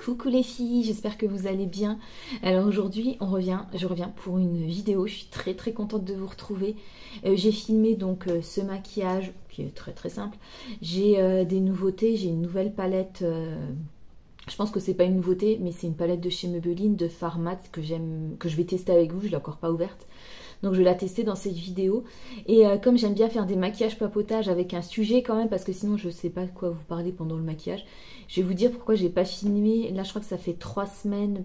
Coucou les filles, j'espère que vous allez bien. Alors aujourd'hui, je reviens pour une vidéo. Je suis très contente de vous retrouver. J'ai filmé donc ce maquillage qui est très simple. J'ai des nouveautés, j'ai une nouvelle palette. Je pense que c'est pas une nouveauté, mais c'est une palette de chez Maybelline de fard mat que je vais tester avec vous. Je l'ai encore pas ouverte. Donc je vais la tester dans cette vidéo. Et comme j'aime bien faire des maquillages papotage avec un sujet quand même, parce que sinon je sais pas de quoi vous parler pendant le maquillage, je vais vous dire pourquoi j'ai pas filmé. Là je crois que ça fait 3 semaines,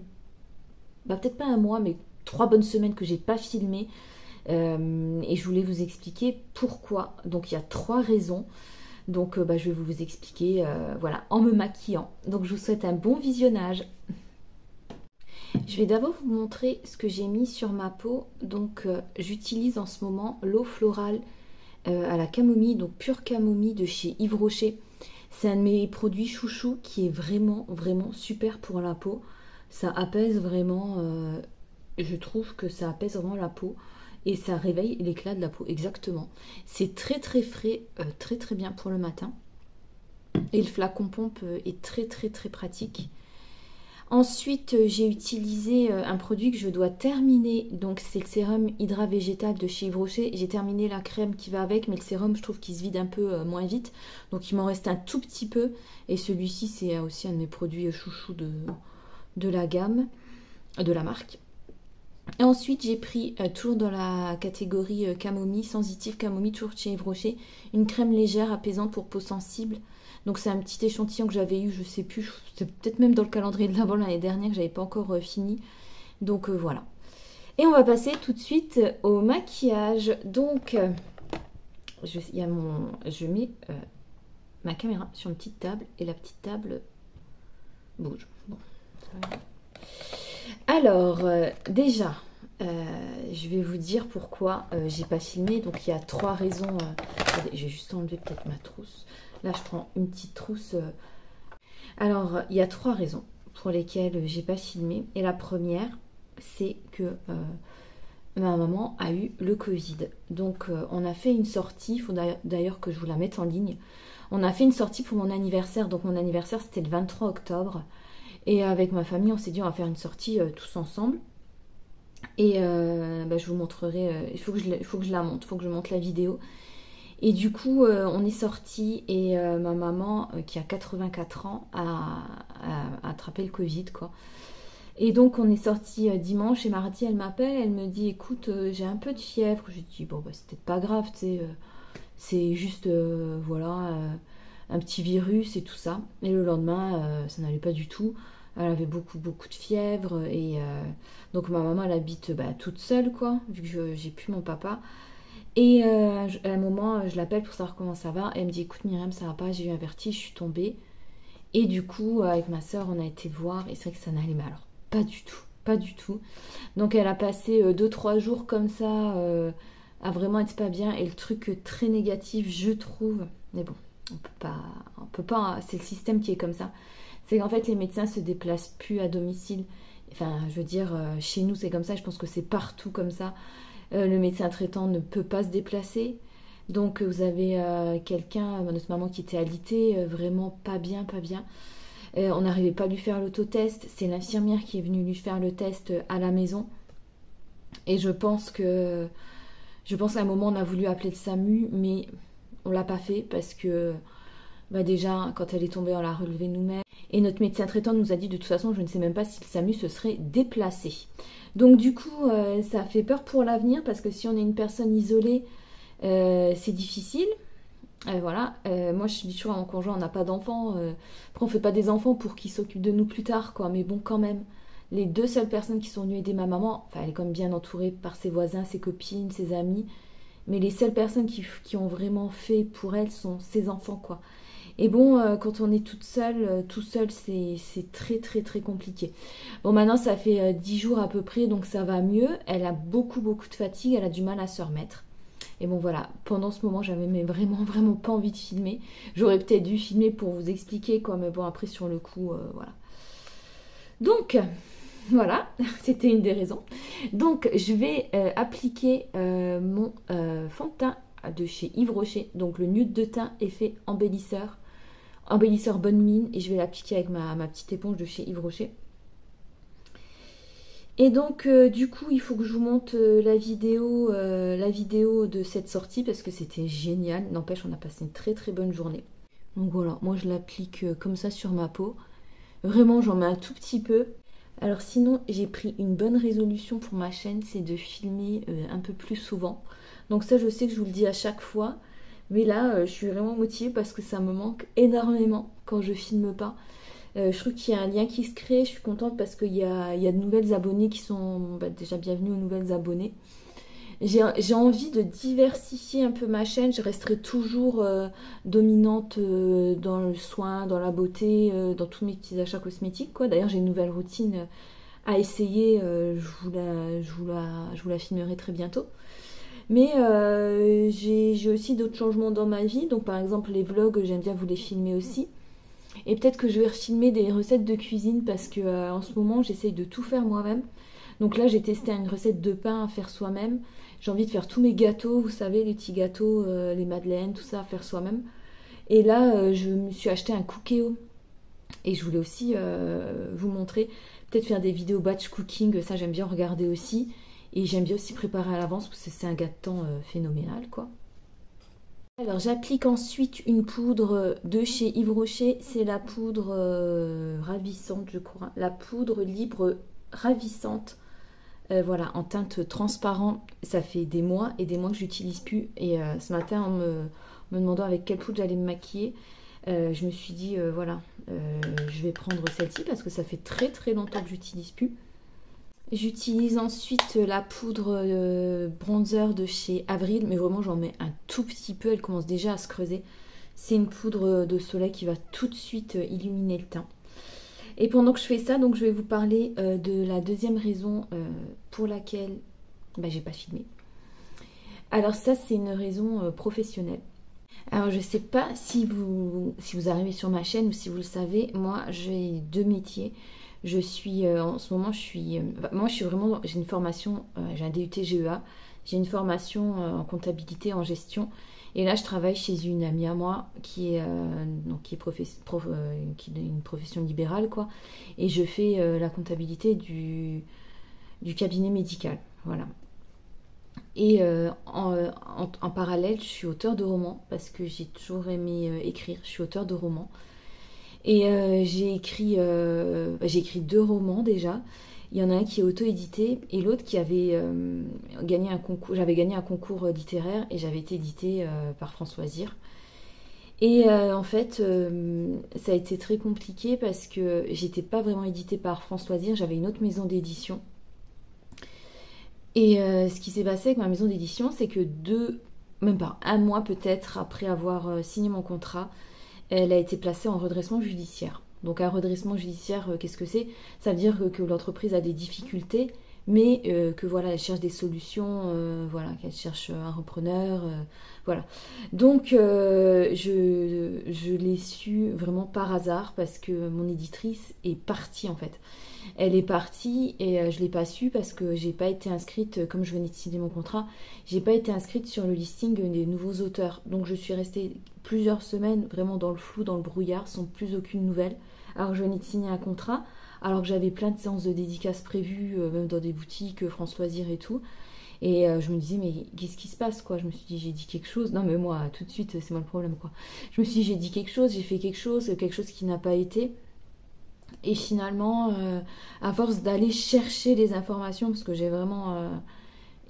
bah peut-être pas un mois, mais 3 bonnes semaines que j'ai pas filmé. Et je voulais vous expliquer pourquoi. Donc il y a 3 raisons. Donc je vais vous expliquer voilà, en me maquillant. Donc je vous souhaite un bon visionnage. Je vais d'abord vous montrer ce que j'ai mis sur ma peau. Donc j'utilise en ce moment l'eau florale à la camomille, donc pure camomille de chez Yves Rocher. C'est un de mes produits chouchou qui est vraiment super pour la peau. Ça apaise vraiment, je trouve que ça apaise vraiment la peau et ça réveille l'éclat de la peau, exactement. C'est très frais, très bien pour le matin. Et le flacon pompe est très pratique. Ensuite, j'ai utilisé un produit que je dois terminer. Donc, c'est le sérum Hydra Végétal de chez Yves Rocher. J'ai terminé la crème qui va avec, mais le sérum, je trouve qu'il se vide un peu moins vite. Donc, il m'en reste un tout petit peu. Et celui-ci, c'est aussi un de mes produits chouchous de la gamme, de la marque. Et ensuite, j'ai pris, toujours dans la catégorie camomille, sensitive camomille, toujours chez Yves Rocher, une crème légère apaisante pour peau sensible. Donc c'est un petit échantillon que j'avais eu, je sais plus, c'est peut-être même dans le calendrier de l'Avent l'année dernière que j'avais pas encore fini. Donc voilà. Et on va passer tout de suite au maquillage. Donc je mets ma caméra sur une petite table et la petite table bouge. Bon, alors déjà, je vais vous dire pourquoi j'ai pas filmé. Donc il y a 3 raisons. Attendez, je vais juste enlever peut-être ma trousse. Là, je prends une petite trousse. Alors, il y a 3 raisons pour lesquelles j'ai pas filmé. Et la première, c'est que ma maman a eu le Covid. Donc, on a fait une sortie. Il faut d'ailleurs que je vous la mette en ligne. On a fait une sortie pour mon anniversaire. Donc, mon anniversaire, c'était le 23 octobre. Et avec ma famille, on s'est dit, on va faire une sortie tous ensemble. Et je vous montrerai. Il faut que je la monte. Il faut que je monte la vidéo. Et du coup, on est sorti et ma maman, qui a 84 ans, a attrapé le Covid, quoi. Et donc, on est sorti dimanche et mardi, elle m'appelle, elle me dit, écoute, j'ai un peu de fièvre. Je dis, bon, bah, c'est peut-être pas grave, tu sais, c'est juste, voilà, un petit virus et tout ça. Et le lendemain, ça n'allait pas du tout. Elle avait beaucoup de fièvre. Et donc, ma maman, elle habite toute seule, quoi, vu que j'ai plus mon papa. Et à un moment, je l'appelle pour savoir comment ça va. Elle me dit, écoute Myriam, ça va pas, j'ai eu un vertige, je suis tombée. Et du coup, avec ma soeur, on a été voir. Et c'est vrai que ça n'allait pas. Alors, pas du tout. Donc, elle a passé 2-3 jours comme ça, à vraiment être pas bien. Et le truc très négatif, je trouve. Mais bon, on peut pas. C'est le système qui est comme ça. C'est qu'en fait, les médecins se déplacent plus à domicile. Enfin, je veux dire, chez nous, c'est comme ça. Je pense que c'est partout comme ça. Le médecin traitant ne peut pas se déplacer. Donc vous avez quelqu'un, notre maman qui était alitée, vraiment pas bien. On n'arrivait pas à lui faire l'autotest. C'est l'infirmière qui est venue lui faire le test à la maison. Et je pense qu'à un moment on a voulu appeler le SAMU, mais on l'a pas fait parce que déjà quand elle est tombée on l'a relevée nous-mêmes. Et notre médecin traitant nous a dit de toute façon je ne sais même pas si le SAMU se serait déplacé. Donc du coup, ça fait peur pour l'avenir parce que si on est une personne isolée, c'est difficile. Voilà. Moi, je dis toujours à mon conjoint, on n'a pas d'enfants. Après, on ne fait pas des enfants pour qu'ils s'occupent de nous plus tard, quoi. Mais bon, quand même, les 2 seules personnes qui sont venues aider ma maman, enfin, elle est quand même bien entourée par ses voisins, ses copines, ses amis. Mais les seules personnes qui ont vraiment fait pour elle sont ses enfants, quoi. Et bon, quand on est toute seule, tout seul, c'est très compliqué. Bon, maintenant, ça fait 10 jours à peu près, donc ça va mieux. Elle a beaucoup de fatigue, elle a du mal à se remettre. Et bon, voilà, pendant ce moment, j'avais vraiment pas envie de filmer. J'aurais peut-être dû filmer pour vous expliquer, quoi, mais bon, après, sur le coup, voilà. Donc, voilà, c'était une des raisons. Donc, je vais appliquer mon fond de teint de chez Yves Rocher, donc le nude de teint effet embellisseur embellisseur bonne mine et je vais l'appliquer avec ma petite éponge de chez Yves Rocher. Et donc du coup il faut que je vous montre la vidéo de cette sortie parce que c'était génial. N'empêche, on a passé une très très bonne journée. Donc voilà, moi je l'applique comme ça sur ma peau. Vraiment j'en mets un tout petit peu. Alors sinon j'ai pris une bonne résolution pour ma chaîne, c'est de filmer un peu plus souvent. Donc ça je sais que je vous le dis à chaque fois. Mais là je suis vraiment motivée parce que ça me manque énormément quand je filme pas. Je trouve qu'il y a un lien qui se crée, je suis contente parce qu'il y a de nouvelles abonnées qui sont déjà bienvenue aux nouvelles abonnées. J'ai envie de diversifier un peu ma chaîne, je resterai toujours dominante dans le soin, dans la beauté, dans tous mes petits achats cosmétiques, quoi. D'ailleurs j'ai une nouvelle routine à essayer, je vous la filmerai très bientôt. Mais j'ai aussi d'autres changements dans ma vie, donc par exemple les vlogs, j'aime bien vous les filmer aussi. Et peut-être que je vais refilmer des recettes de cuisine parce que en ce moment j'essaye de tout faire moi-même. Donc là j'ai testé une recette de pain à faire soi-même. J'ai envie de faire tous mes gâteaux, vous savez, les petits gâteaux, les madeleines, tout ça à faire soi-même. Et là je me suis acheté un Cookéo. Et je voulais aussi vous montrer, peut-être faire des vidéos batch cooking, ça j'aime bien regarder aussi. Et j'aime bien aussi préparer à l'avance parce que c'est un gain de temps phénoménal, quoi. Alors j'applique ensuite une poudre de chez Yves Rocher, c'est la poudre ravissante je crois, la poudre libre ravissante, voilà, en teinte transparent. Ça fait des mois et des mois que je n'utilise plus et ce matin en me demandant avec quelle poudre j'allais me maquiller, je me suis dit voilà, je vais prendre celle-ci parce que ça fait très très longtemps que j'utilise plus. J'utilise ensuite la poudre bronzer de chez Avril, mais vraiment j'en mets un tout petit peu, elle commence déjà à se creuser. C'est une poudre de soleil qui va tout de suite illuminer le teint. Et pendant que je fais ça, donc je vais vous parler de la deuxième raison pour laquelle j'ai pas filmé. Alors ça c'est une raison professionnelle. Alors je sais pas si vous arrivez sur ma chaîne ou si vous le savez, moi j'ai deux métiers. Je suis en ce moment, moi je suis vraiment, j'ai une formation, j'ai un DUT GEA, j'ai une formation en comptabilité, en gestion, et là je travaille chez une amie à moi qui est une profession libérale, quoi, et je fais la comptabilité du cabinet médical, voilà. Et en parallèle, je suis auteure de romans parce que j'ai toujours aimé écrire, je suis auteure de romans. Et j'ai écrit deux romans déjà. Il y en a un qui est auto-édité et l'autre qui avait gagné un concours. J'avais gagné un concours littéraire et j'avais été édité par France Loisirs. Et en fait, ça a été très compliqué parce que j'étais pas vraiment éditée par France Loisirs. J'avais une autre maison d'édition. Et ce qui s'est passé avec ma maison d'édition, c'est que même pas un mois peut-être après avoir signé mon contrat, elle a été placée en redressement judiciaire. Donc un redressement judiciaire, qu'est-ce que c'est? Ça veut dire que l'entreprise a des difficultés, mais que voilà, elle cherche des solutions, voilà, qu'elle cherche un repreneur, voilà. Donc je l'ai su vraiment par hasard parce que mon éditrice est partie en fait. Elle est partie et je ne l'ai pas su parce que j'ai pas été inscrite, comme je venais de signer mon contrat, j'ai pas été inscrite sur le listing des nouveaux auteurs. Donc je suis restée plusieurs semaines vraiment dans le flou, dans le brouillard, sans plus aucune nouvelle. Alors que je venais de signer un contrat, alors que j'avais plein de séances de dédicaces prévues, même dans des boutiques, France Loisirs et tout. Et je me disais, mais qu'est-ce qui se passe, quoi? Je me suis dit, j'ai dit quelque chose. Non, mais moi, tout de suite, c'est moi le problème, quoi. Je me suis dit, j'ai dit quelque chose, j'ai fait quelque chose qui n'a pas été. Et finalement, à force d'aller chercher les informations, parce que j'ai vraiment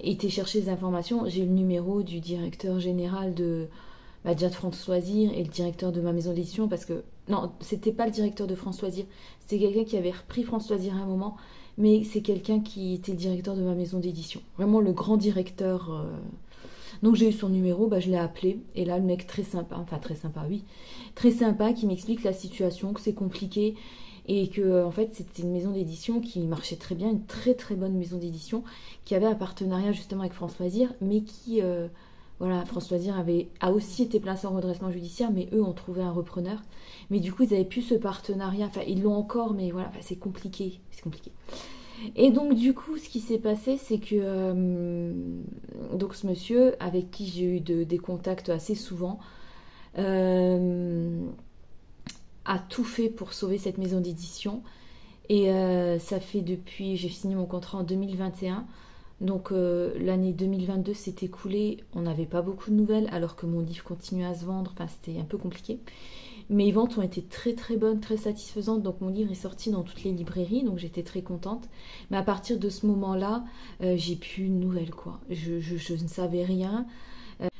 été chercher les informations, j'ai eu le numéro du directeur général déjà de France Loisirs et le directeur de ma maison d'édition, parce que, non, c'était pas le directeur de France Loisirs, c'était quelqu'un qui avait repris France Loisirs à un moment, mais c'est quelqu'un qui était le directeur de ma maison d'édition. Vraiment le grand directeur. Donc j'ai eu son numéro, je l'ai appelé, et là le mec très sympa, enfin très sympa, oui, très sympa, qui m'explique la situation, que c'est compliqué, et que en fait c'était une maison d'édition qui marchait très bien, une très très bonne maison d'édition qui avait un partenariat justement avec France Loisirs, mais qui voilà, France Loisirs a aussi été placé en redressement judiciaire, mais eux ont trouvé un repreneur, mais du coup ils avaient plus ce partenariat, enfin ils l'ont encore, mais voilà, c'est compliqué. Et donc du coup ce qui s'est passé, c'est que donc ce monsieur avec qui j'ai eu des contacts assez souvent, a tout fait pour sauver cette maison d'édition. Et ça fait depuis, j'ai signé mon contrat en 2021. Donc l'année 2022 s'est écoulée, on n'avait pas beaucoup de nouvelles alors que mon livre continuait à se vendre, enfin c'était un peu compliqué. Mes ventes ont été très très bonnes, très satisfaisantes, donc mon livre est sorti dans toutes les librairies, donc j'étais très contente. Mais à partir de ce moment-là, j'ai plus de nouvelles quoi, je ne savais rien.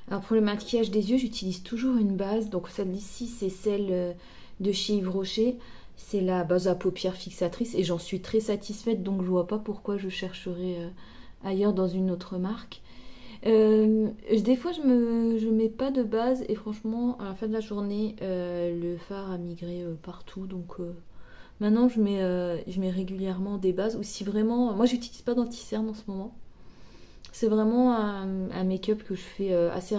Alors pour le maquillage des yeux, j'utilise toujours une base, donc celle-ci c'est celle de chez Yves Rocher. C'est la base à paupières fixatrice et j'en suis très satisfaite, donc je vois pas pourquoi je chercherais ailleurs dans une autre marque. Des fois je mets pas de base et franchement à la fin de la journée le fard a migré partout, donc maintenant je mets régulièrement des bases, ou si vraiment, moi j'utilise pas d'anti-cerne en ce moment. C'est vraiment un make-up que je fais assez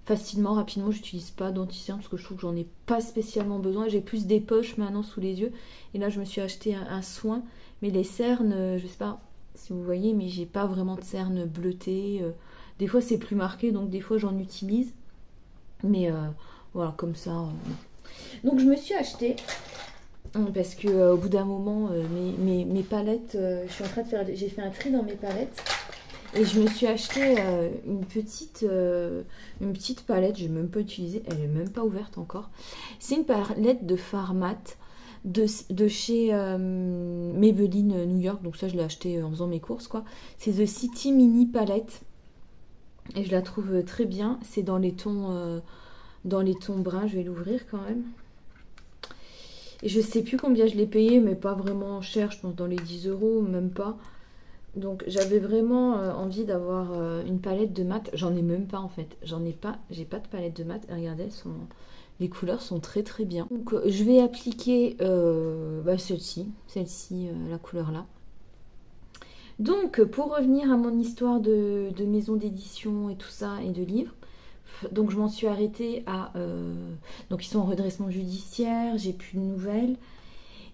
facilement, rapidement. J'utilise pas d'anti-cerne parce que je trouve que j'en ai pas spécialement besoin. J'ai plus des poches maintenant sous les yeux. Et là, je me suis acheté un soin. Mais les cernes, je sais pas si vous voyez, mais j'ai pas vraiment de cernes bleutées. Des fois, c'est plus marqué, donc des fois, j'en utilise. Mais voilà, comme ça. Donc, je me suis acheté. Parce que au bout d'un moment, mes palettes, je suis en train de faire. J'ai fait un tri dans mes palettes. Et je me suis acheté une petite palette, je n'ai même pas utilisée, elle n'est même pas ouverte encore. C'est une palette de fard mat de chez Maybelline New York, donc ça je l'ai acheté en faisant mes courses quoi. C'est The City Mini Palette et je la trouve très bien, c'est dans les tons bruns, je vais l'ouvrir quand même. Et je sais plus combien je l'ai payé, mais pas vraiment cher, je pense dans les 10 €, même pas. Donc j'avais vraiment envie d'avoir une palette de mat. J'en ai même pas en fait. J'ai pas de palette de mat. Et regardez, les couleurs sont très très bien. Donc je vais appliquer celle-ci, la couleur là. Donc pour revenir à mon histoire de maison d'édition et tout ça et de livres. Donc je m'en suis arrêtée à... donc ils sont en redressement judiciaire, j'ai plus de nouvelles.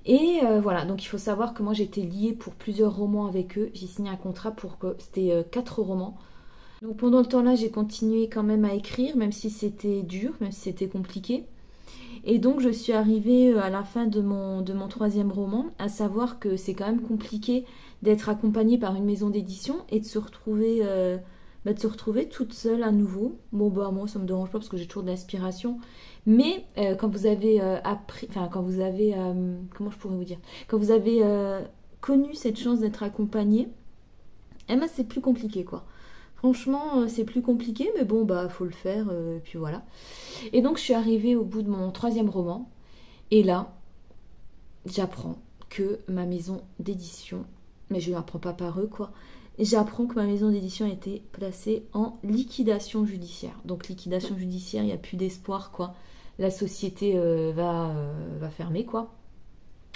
Et voilà, donc il faut savoir que moi j'étais liée pour plusieurs romans avec eux. J'ai signé un contrat pour que c'était 4 romans. Donc pendant le temps là, j'ai continué quand même à écrire, même si c'était dur, même si c'était compliqué. Et donc je suis arrivée à la fin de mon 3e roman, à savoir que c'est quand même compliqué d'être accompagnée par une maison d'édition et de se retrouver toute seule à nouveau. Bon bah moi ça me dérange pas parce que j'ai toujours de l'inspiration. Mais quand vous avez comment je pourrais vous dire, quand vous avez connu cette chance d'être accompagné, eh ben c'est plus compliqué quoi. Franchement, c'est plus compliqué, mais bon bah faut le faire, et puis voilà. Et donc je suis arrivée au bout de mon 3e roman, et là, j'apprends que ma maison d'édition, mais je ne l'apprends pas par eux quoi. J'apprends que ma maison d'édition a été placée en liquidation judiciaire. Donc liquidation judiciaire, il n'y a plus d'espoir quoi. La société va fermer quoi.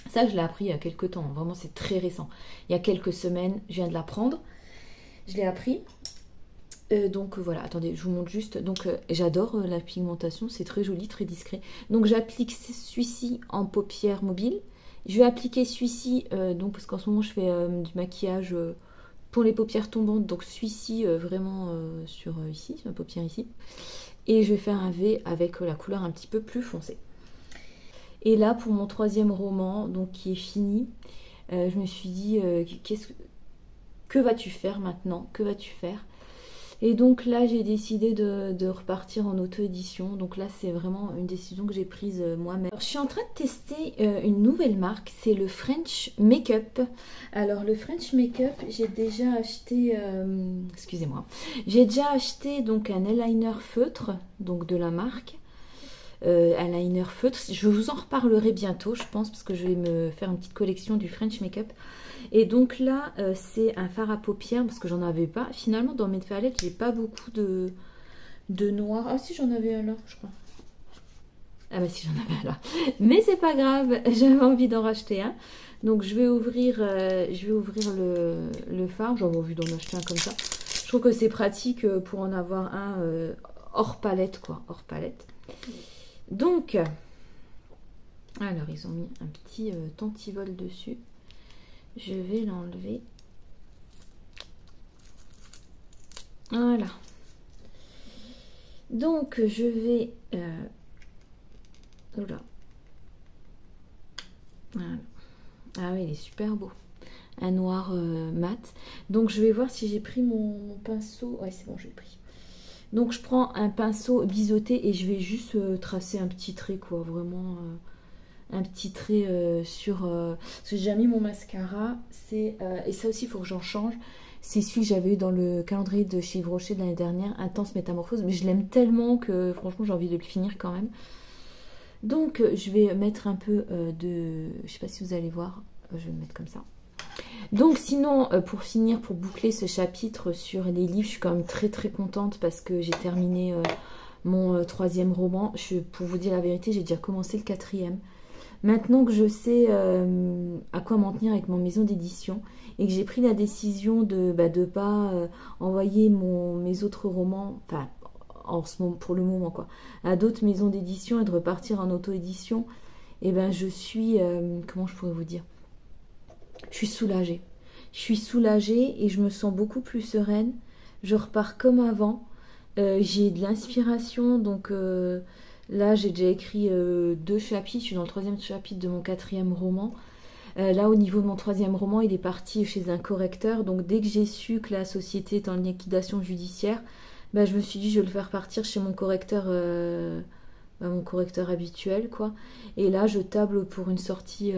Ça je l'ai appris il y a quelques temps, vraiment c'est très récent. Il y a quelques semaines, je viens de l'apprendre. Je l'ai appris. Donc voilà, attendez, je vous montre juste. Donc j'adore la pigmentation, c'est très joli, très discret. Donc j'applique celui-ci en paupières mobiles. Je vais appliquer celui-ci, donc parce qu'en ce moment je fais du maquillage pour les paupières tombantes. Donc celui-ci vraiment sur ici, sur ma paupière ici. Et je vais faire un V avec la couleur un petit peu plus foncée. Et là pour mon 3e roman, donc qui est fini, je me suis dit que vas-tu faire maintenant? Que vas-tu faire? Et donc là, j'ai décidé de repartir en auto-édition. Donc là, c'est vraiment une décision que j'ai prise moi-même. Je suis en train de tester une nouvelle marque, c'est le French Makeup. Alors le French Makeup, j'ai déjà acheté, excusez-moi, j'ai déjà acheté donc un eyeliner feutre, donc de la marque. Eyeliner feutre, je vous en reparlerai bientôt, je pense, parce que je vais me faire une petite collection du French Makeup. Et donc là, c'est un fard à paupières, parce que j'en avais pas. Finalement, dans mes palettes, j'ai pas beaucoup de noir. Ah si, j'en avais un là, je crois. Ah bah si, j'en avais un là. Mais c'est pas grave, j'avais envie d'en racheter un. Donc je vais ouvrir le fard. J'avais envie d'en acheter un comme ça. Je trouve que c'est pratique pour en avoir un hors palette, quoi. Hors palette. Donc, alors ils ont mis un petit tantivol dessus. Je vais l'enlever. Voilà. Donc je vais... Oula. Voilà. Ah oui, il est super beau. Un noir mat. Donc je vais voir si j'ai pris mon pinceau. Ouais, c'est bon, j'ai pris. Donc je prends un pinceau biseauté et je vais juste tracer un petit trait, quoi. Vraiment un petit trait sur... parce que j'ai déjà mis mon mascara. Et ça aussi, il faut que j'en change. C'est celui que j'avais eu dans le calendrier de chez Yves Rocher de l'année dernière, Intense Métamorphose. Mais je l'aime tellement que franchement, j'ai envie de le finir quand même. Donc je vais mettre un peu de... Je sais pas si vous allez voir. Je vais le mettre comme ça. Donc sinon, pour finir, pour boucler ce chapitre sur les livres, je suis quand même très très contente parce que j'ai terminé mon 3e roman. Pour vous dire la vérité, j'ai déjà commencé le 4e. Maintenant que je sais à quoi m'en tenir avec mon maison d'édition et que j'ai pris la décision de ne pas envoyer mes autres romans, enfin pour le moment quoi, à d'autres maisons d'édition et de repartir en auto-édition, et ben je suis, comment je pourrais vous dire, je suis soulagée. Je suis soulagée et je me sens beaucoup plus sereine. Je repars comme avant. J'ai de l'inspiration. Donc là, j'ai déjà écrit 2 chapitres. Je suis dans le 3e chapitre de mon 4e roman. Là, au niveau de mon 3e roman, il est parti chez un correcteur. Donc dès que j'ai su que la société est en liquidation judiciaire, bah, je me suis dit je vais le faire partir chez mon correcteur habituel, quoi. Et là, je table pour une sortie...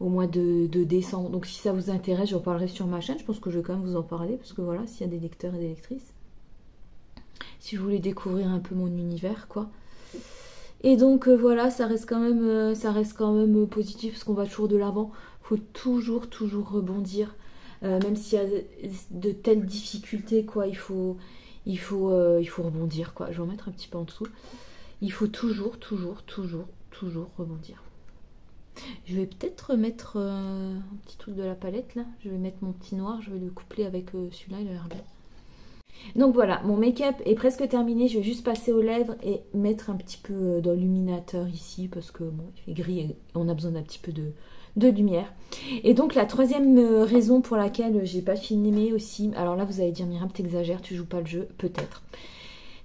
au mois de décembre. Donc si ça vous intéresse, j'en parlerai sur ma chaîne. Je pense que je vais quand même vous en parler, parce que voilà, s'il y a des lecteurs et des lectrices. Si vous voulez découvrir un peu mon univers, quoi. Et donc voilà, ça reste quand même positif, parce qu'on va toujours de l'avant. Il faut toujours rebondir. Même s'il y a de telles difficultés, quoi, il faut rebondir, quoi. Je vais en mettre un petit peu en dessous. Il faut toujours rebondir. Je vais peut-être mettre un petit truc de la palette là. Je vais mettre mon petit noir, je vais le coupler avec celui-là, il a l'air bien. Donc voilà, mon make-up est presque terminé. Je vais juste passer aux lèvres et mettre un petit peu d'illuminateur ici parce que bon, il fait gris et on a besoin d'un petit peu de lumière. Et donc la 3e raison pour laquelle j'ai pas filmé aussi, alors là vous allez dire Myriam t'exagères, tu joues pas le jeu, peut-être.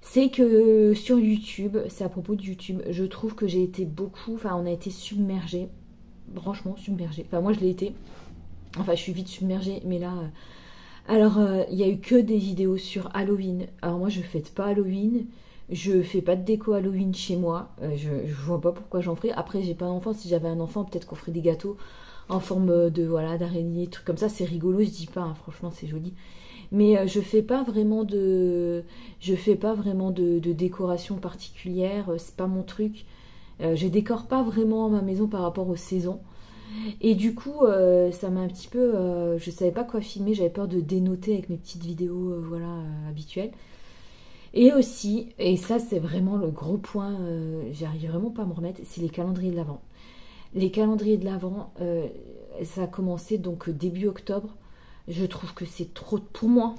C'est que sur YouTube, c'est à propos de YouTube, je trouve que j'ai été on a été submergé, franchement submergé. Enfin moi je l'ai été, enfin je suis vite submergée, mais là, il y a eu que des vidéos sur Halloween. Alors moi je fête pas Halloween, je fais pas de déco Halloween chez moi, je vois pas pourquoi j'en ferais. Après j'ai pas d'enfant, si j'avais un enfant peut-être qu'on ferait des gâteaux en forme de voilà d'araignée, trucs comme ça, c'est rigolo, je dis pas, hein, franchement c'est joli. Mais je fais pas vraiment de décoration particulière, c'est pas mon truc. Je décore pas vraiment ma maison par rapport aux saisons. Et du coup, ça m'a un petit peu... je savais pas quoi filmer, j'avais peur de dénoter avec mes petites vidéos habituelles. Et aussi, et ça c'est vraiment le gros point, j'arrive vraiment pas à me remettre, c'est les calendriers de l'Avent. Les calendriers de l'Avent, ça a commencé donc début octobre. Je trouve que c'est trop... Pour moi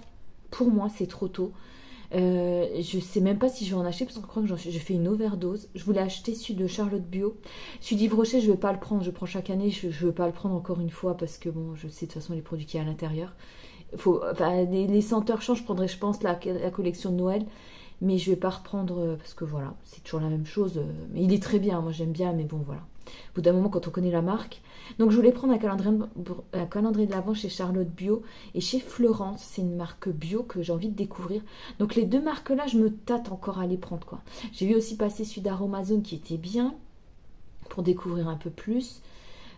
c'est trop tôt. Je sais même pas si je vais en acheter parce que je crois que je fais une overdose. Je voulais acheter celui de Charlotte Bio. Celui d'Yves Rocher, je vais pas le prendre. Je prends chaque année. Je veux pas le prendre encore une fois parce que bon, je sais de toute façon les produits qu'il y a à l'intérieur. Les senteurs changent. Je prendrai, je pense, la collection de Noël. Mais je vais pas reprendre parce que voilà, c'est toujours la même chose. Mais il est très bien. Moi, j'aime bien. Mais bon, voilà. Au bout d'un moment, quand on connaît la marque. Donc, je voulais prendre un calendrier de l'Avent chez Charlotte Bio et chez Florence. C'est une marque bio que j'ai envie de découvrir. Donc, les 2 marques-là, je me tâte encore à les prendre, quoi. J'ai vu aussi passer celui d'Aromazone qui était bien pour découvrir un peu plus.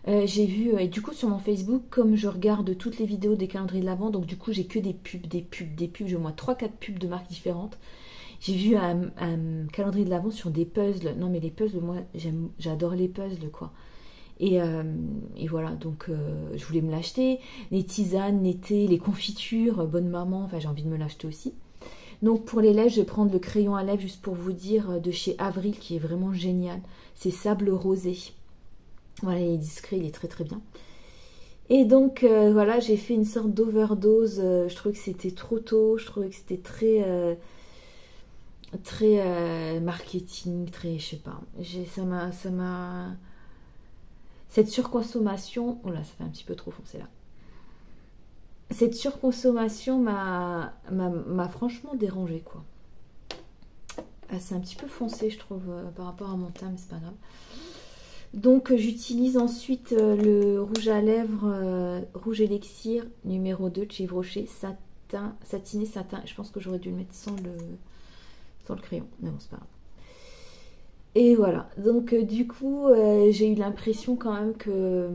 J'ai vu, et du coup, sur mon Facebook, comme je regarde toutes les vidéos des calendriers de l'Avent, donc du coup, j'ai que des pubs. J'ai au moins 3-4 pubs de marques différentes. J'ai vu un calendrier de l'Avent sur des puzzles. Non, mais les puzzles, moi, j'adore les puzzles, quoi. Et voilà, donc je voulais me l'acheter. Les tisanes, l'été, les confitures, bonne maman, enfin, j'ai envie de me l'acheter aussi. Donc, pour les lèvres, je vais prendre le crayon à lèvres, juste pour vous dire, de chez Avril, qui est vraiment génial. C'est Sable Rosé. Voilà, il est discret, il est très très bien. Et donc, voilà, j'ai fait une sorte d'overdose. Je trouvais que c'était trop tôt, je trouvais que c'était très marketing, très, je sais pas, ça m'a cette surconsommation, oh là ça fait un petit peu trop foncé là, cette surconsommation m'a franchement dérangée, quoi. C'est un petit peu foncé, je trouve, par rapport à mon teint, mais c'est pas grave. Donc j'utilise ensuite le rouge à lèvres rouge élixir numéro 2 de chez Yves Rocher, satin, satiné satin. Je pense que j'aurais dû le mettre sans le crayon, mais bon c'est pas grave. Et voilà, donc du coup j'ai eu l'impression quand même que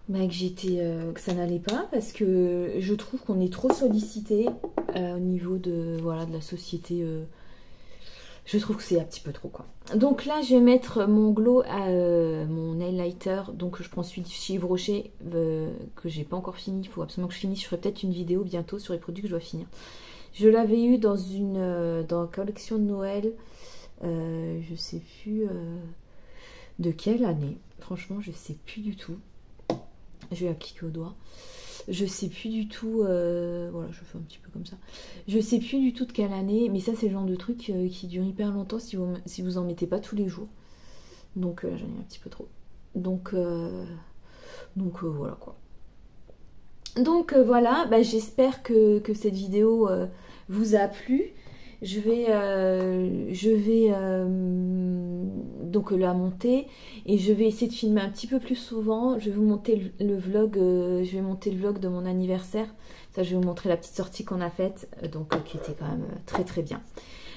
que ça n'allait pas, parce que je trouve qu'on est trop sollicité au niveau de, voilà, de la société. Je trouve que c'est un petit peu trop, quoi. Donc là, je vais mettre mon glow à mon highlighter. Donc je prends celui de chez Yves Rocher que j'ai pas encore fini. Il faut absolument que je finisse. Je ferai peut-être une vidéo bientôt sur les produits que je dois finir. Je l'avais eu dans la collection de Noël. Je sais plus de quelle année. Franchement, je sais plus du tout. Je vais appliquer au doigt. Je sais plus du tout, voilà, je fais un petit peu comme ça. Je sais plus du tout de quelle année, mais ça c'est le genre de truc qui dure hyper longtemps si vous en mettez pas tous les jours. Donc là j'en ai un petit peu trop. Donc voilà quoi. Donc voilà, bah, j'espère que cette vidéo vous a plu. Je vais donc la monter et je vais essayer de filmer un petit peu plus souvent. Je vais vous monter le vlog, je vais monter le vlog de mon anniversaire. Ça, je vais vous montrer la petite sortie qu'on a faite, donc qui était quand même très très bien.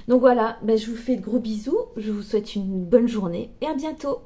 Donc voilà, bah, je vous fais de gros bisous. Je vous souhaite une bonne journée et à bientôt.